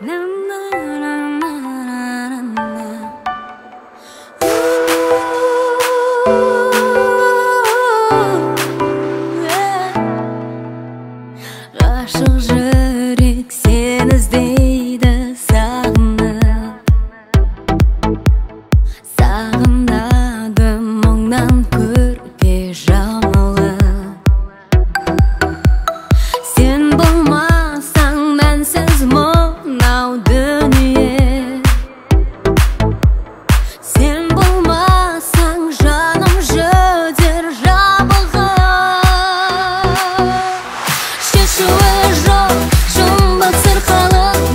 Na, na, na, na, na, na. Ғашық жүрек сені іздейді сағынып, сағынады мұңнан көрпе жамылып. Сен болмасаң мәнсіз мынау дүние, сен болмасаң жаным жөтер жабығып. Шешуі жоқ жұмбақ сырқалып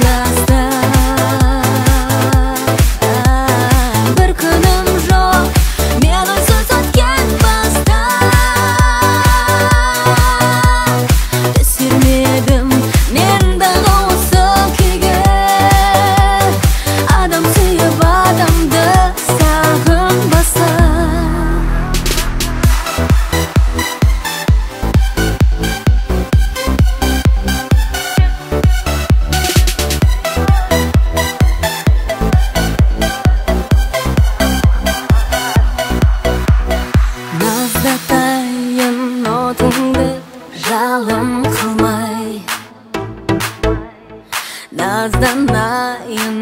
бір күнім жоқ мен үнсіз өткен баста. Түсірмедім мен дағы осы күйге, адам сүйіп адамды сағынбаса. Маздатайын отыңды жалын қылмай, назданайын